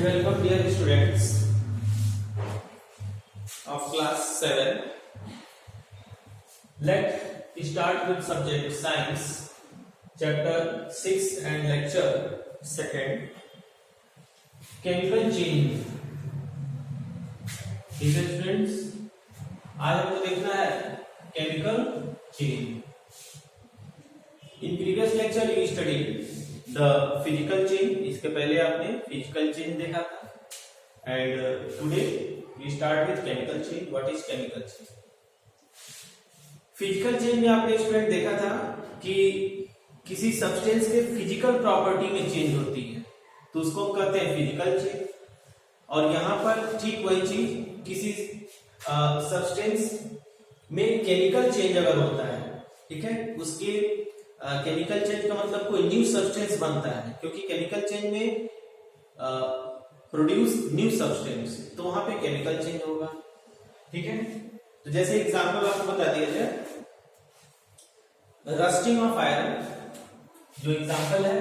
welcome dear students of class 7. Let's start with subject science, chapter 6 and lecture 2nd, chemical chain. ठीक है students, आज हमको देखना है chemical change. In previous lecture you studied the physical change. इसके पहले आपने फिजिकल चेन देखा था and today we start with chemical change. What is chemical change? Physical change में आपने स्टूडेंट देखा था कि किसी सब्सटेंस के फिजिकल प्रॉपर्टी में चेंज होती है तो उसको हम कहते हैं फिजिकल चेन. और यहां पर ठीक वही चीज किसी सब्सटेंस में केमिकल चेंज अगर होता है, ठीक है, उसके केमिकल चेंज का मतलब कोई न्यू सब्सटेंस बनता है, क्योंकि केमिकल चेंज में प्रोड्यूस न्यू सब्सटेंस, तो वहां पे केमिकल चेंज होगा. ठीक है, तो जैसे एग्जांपल आपको बता दिया जाए, रस्टिंग ऑफ आयरन जो एग्जांपल है,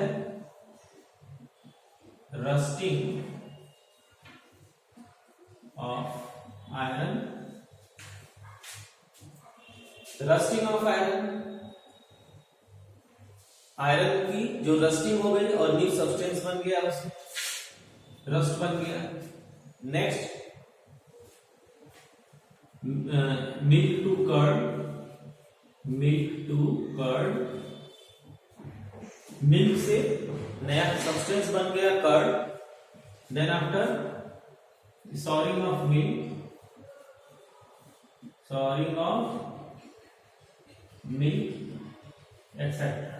rusting of iron. Rusting of iron, iron की जो रस्टिंग हो गई और न्यू सब्सटेंस बन गया, उसमें रस्ट बन गया. Next milk to curd. Milk to curd, milk से नया सब्सटेंस बन गया curd. Then after souring of milk, souring of milk etcetera.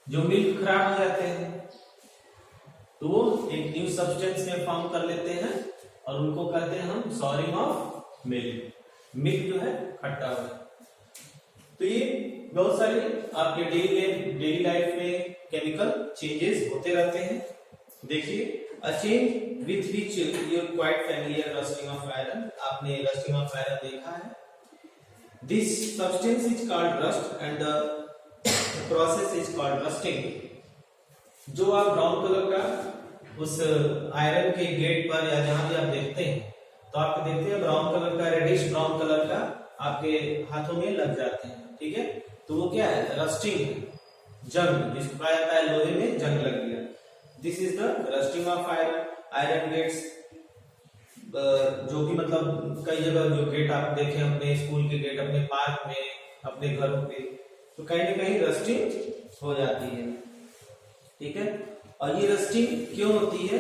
जो मिल्क खराब हो जाते हैं तो वो एक न्यू सब्सटेंस में फॉर्म कर लेते हैं और उनको कहते हैं हम सॉरिंग ऑफ मिल्क. मिल्क जो है खट्टा हो. तो ये बहुत सारे आपके डेली लाइफ में केमिकल चेंजेस होते रहते हैं. देखिए, a change with which you are quite familiar, rusting of iron. आपने rusting of iron देखा है. This substance is called rust and the process is called rusting. जो आप ब्राउन कलर का उस आयरन के गेट पर या जहां भी आप देखते हैं तो आप देखते हैं ब्राउन कलर का, रेडिश ब्राउन कलर का आपके हाथों में लग जाते हैं. ठीक है, तो वो क्या है? रस्टिंग, जंग, जिसको कहा जाता है लोहे में जंग लग गया. This is the rusting of iron. Iron gets, जो भी मतलब कई जगह जो गेट आप देखें, अपने स्कूल के गेट, अपने पार्क में, अपने घरों पे, तो कहीं ना कहीं रस्टिंग हो जाती है. ठीक है, और ये रस्टिंग क्यों होती है?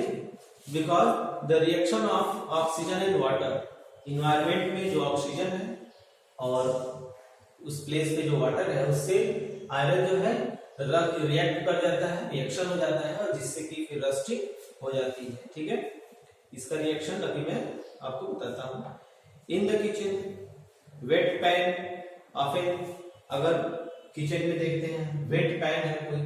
Because the reaction of oxygen and water. Environment में जो ऑक्सीजन है और उस प्लेस पे जो वाटर है, उससे आयरन जो है रिएक्ट कर जाता है, रिएक्शन हो जाता है, और जिससे कि फिर रस्टिंग हो जाती है. ठीक है, इसका रिएक्शन अभी मैं आपको बताता हूं. In the kitchen wet pan often, अगर किचन में देखते हैं वेट पैन है कोई,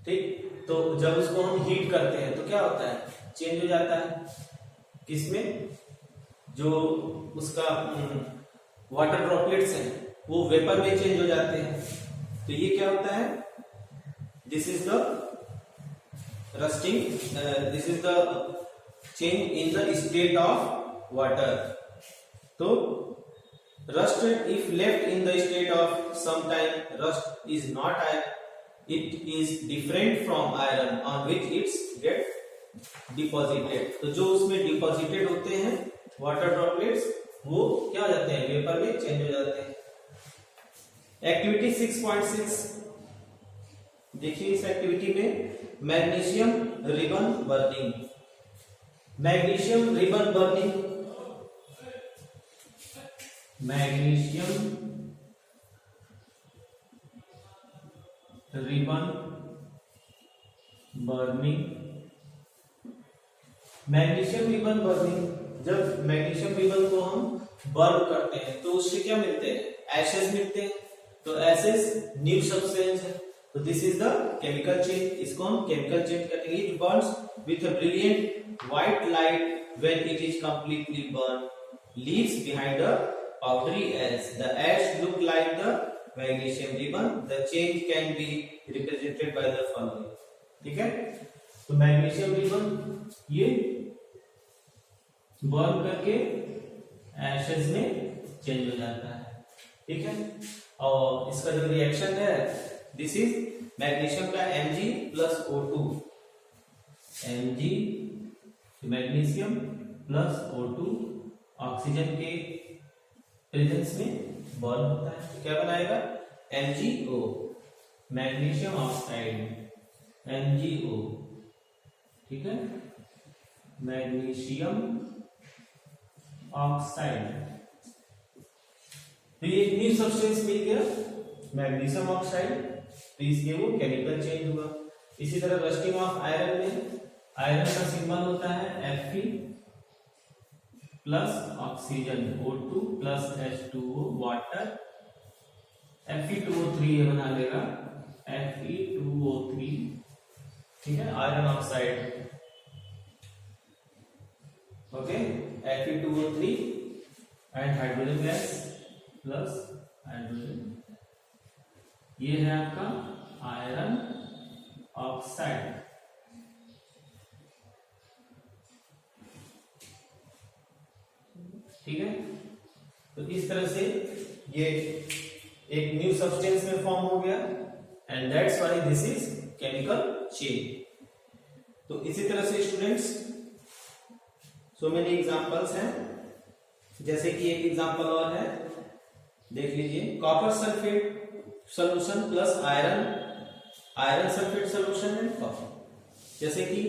ठीक, तो जब उसको हम हीट करते हैं तो क्या होता है? चेंज हो जाता है. किसमें? जो उसका वाटर ड्रॉपलेट्स हैं वो वेपर में चेंज हो जाते हैं. तो ये क्या होता है? This is the rusting, this is the change in the state of water. तो rust, if left in the state of some time, rust is not iron, it is different from iron on which it's get deposited. तो जो उसमें deposited होते हैं water droplets, वो क्या हो जाते हैं? वेपर में चेंज हो जाते हैं. एक्टिविटी 6.6 देखिए, इस एक्टिविटी में magnesium ribbon burning. Magnesium ribbon burning, magnesium ribbon burning. Magnesium ribbon burning, जब मैग्नीशियम रिबन को हम बर्न करते हैं तो उससे क्या मिलते हैं? एशेस मिलते हैं. तो एशेस न्यू सब्सटेंस है. तो this is the chemical chain. इसको हम केमिकल चेन कहते हैं. It Burns with a brilliant white light when it is completely burn, leaves behind a powdery ash. The ash look like the magnesium ribbon. The change can be represented by the following. ठीक है, तो magnesium ribbon ये burn करके Ashes में change हो जाता है, ठीक है। और इसका जो रिएक्शन है, दिस इज मैग्नीशियम का Mg+O2, Mg magnesium plus O2 oxygen के प्रेजेंस में बर्न होता है, तो क्या बनाएगा MgO, मैग्नीशियम ऑक्साइड, MgO, ठीक है, मैग्नीशियम ऑक्साइड। तो ये एक न्यू सब्सटेंस मिल गया मैग्नीशियम ऑक्साइड, तो इसके वो केमिकल चेंज हुआ। इसी तरह रस्टिंग ऑफ आयरन में आयरन का सिंबल होता है Fe plus oxygen O2 plus H2O water, Fe2O3 ये बना लेगा Fe2O3, ठीक है, iron oxide, okay, Fe2O3 and hydrogen gas plus hydrogen, ये है आपका आयरन ऑक्साइड। ठीक है, तो इस तरह से ये एक न्यू सब्सटेंस में फॉर्म हो गया and that's why this is chemical chain. तो इसी तरह से स्टूडेंट्स सो मेनी एग्जांपल्स हैं, जैसे कि एक एग्जांपल और है, देख लीजिए, copper sulphate solution plus iron sulphate solution and copper. जैसे कि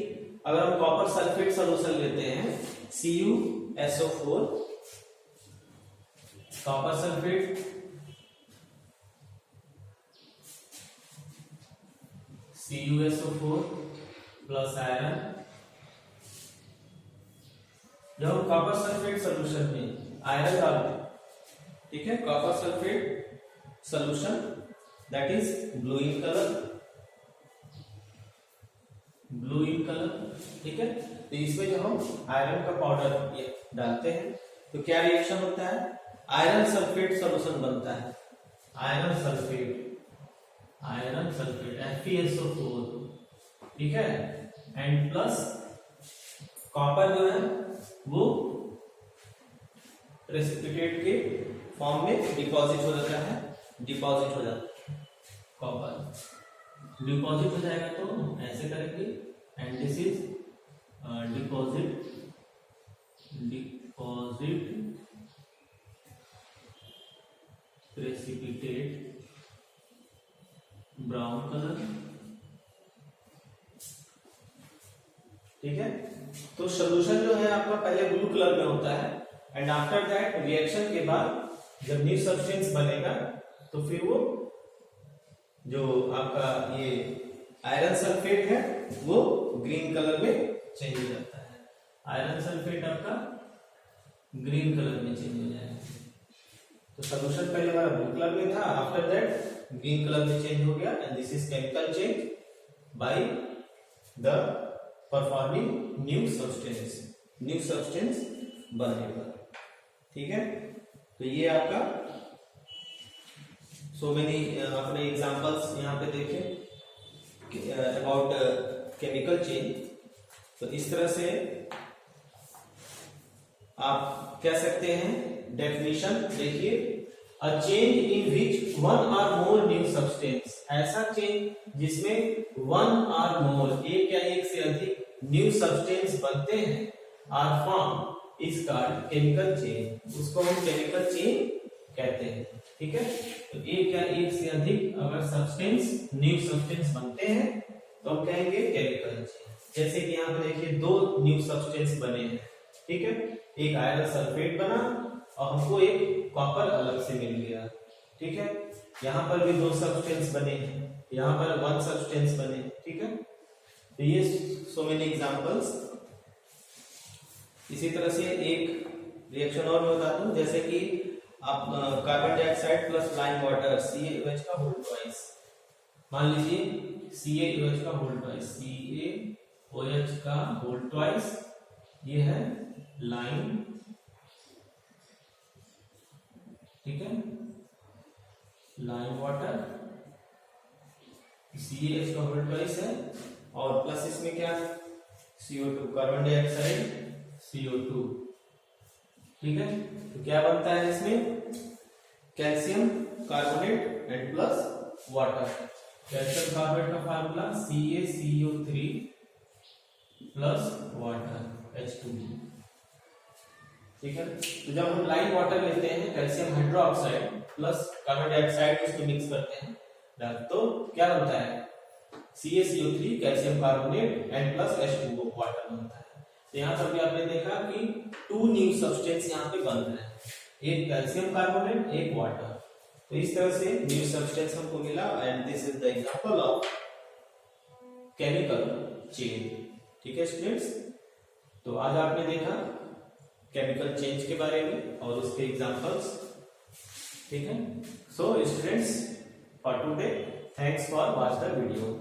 अगर हम कॉपर सल्फेट सॉल्यूशन लेते हैं CuSO4, copper sulphate CuSO4 plus iron, जब हम कॉपर सल्फेट सॉल्यूशन में आयरन डालते हैं, ठीक है, copper sulphate solution that is blue in colour, ठीक है। तो इसमें जब हम आयरन का पाउडर डालते हैं तो क्या रिएक्शन होता है, आयरन सल्फेट सॉल्यूशन बनता है, आयरन सल्फेट FeSO4, ठीक है, एंड प्लस कॉपर जो है वो प्रेसिपिटेट के फॉर्म में डिपॉजिट हो जाता है, कॉपर डिपॉजिट हो जाएगा, तो ऐसे करेंगे and this is deposit precipitate brown colour, ठीक है। तो सोल्यूशन जो है आपका पहले ब्लू कलर में होता है एंड आफ्टर दैट रिएक्शन के बाद जब न्यू सब्सटेंस बनेगा तो फिर वो जो आपका ये आयरन सल्फेट है वो ग्रीन कलर में चेंज हो जाता है, आयरन सल्फेट आपका ग्रीन कलर में चेंज हो जाएगा। तो सोल्यूशन पहले हमारा ब्लू कलर में था, आफ्टर दैट ग्रीन कलर में चेंज हो गया and this is chemical change by the performing new substance बनने पर, ठीक है। तो ये आपका सो मेनी अपने एग्जांपल्स यहाँ पे देखें अबाउट केमिकल चेंज। तो इस तरह से आप कह सकते हैं, डेफिनेशन देखिए, a change in which one और मोर न्यू सब्सटेंस, ऐसा चेंज जिसमें वन और मोर एक या एक से अधिक न्यू सब्सटेंस बनते हैं, are form is called chemical chain, उसको हम केमिकल चेन कहते हैं, ठीक है। तो एक या एक से अधिक अगर सब्सटेंस न्यू सब्सटेंस बनते हैं तो हम कहेंगे केमिकल चेन। जैसे कि यहाँ पे देखिए दो न्यू सब्सटेंस बने हैं, ठीक है, एक आयरन सल्फेट बना और हमको एक कॉपर अलग से मिल गया, ठीक है। यहाँ पर भी दो सब्सटेंस बने हैं, यहाँ पर वन सब्सटेंस बने, ठीक है। तो ये सो मेनी एग्जांपल्स। इसी तरह से एक रिएक्शन और मैं बता दूं, जैसे कि आप carbon dioxide plus lime water CaOH का होल ट्वाइस, मान लीजिए CaOH का होल ट्वाइस, CaOH का होल ट्वाइस, ये है लाइम, ठीक है, लाइम वाटर, CaH का होल ट्वाइस है और प्लस इसमें क्या CO2 कार्बन डाइऑक्साइड CO2 ठीक है, तो क्या बनता है इसमें, calcium carbonate and plus water. Calcium carbonate का formula CaCO3 plus water H2O। ठीक है, तो जब हम लाइट वाटर लेते हैं calcium hydroxide plus carbon dioxide उसको मिक्स करते हैं तो क्या बनता है, CaCO3 calcium carbonate and plus H2O water बनता है। तो यहाँ पर भी आपने देखा कि 2 न्यू सब्सटेंस यहाँ पे बन रहे हैं, एक कैल्शियम कार्बोनेट एक वाटर। तो इस तरह से न्यू सब्सटेंस हमको मिला and this is the example of chemical chain. ठीक है स्टूडेंट्स, तो आज आपने देखा केमिकल चेंज के बारे में और उसके एग्जांपल्स। ठीक है, so students for today thanks for watch the video.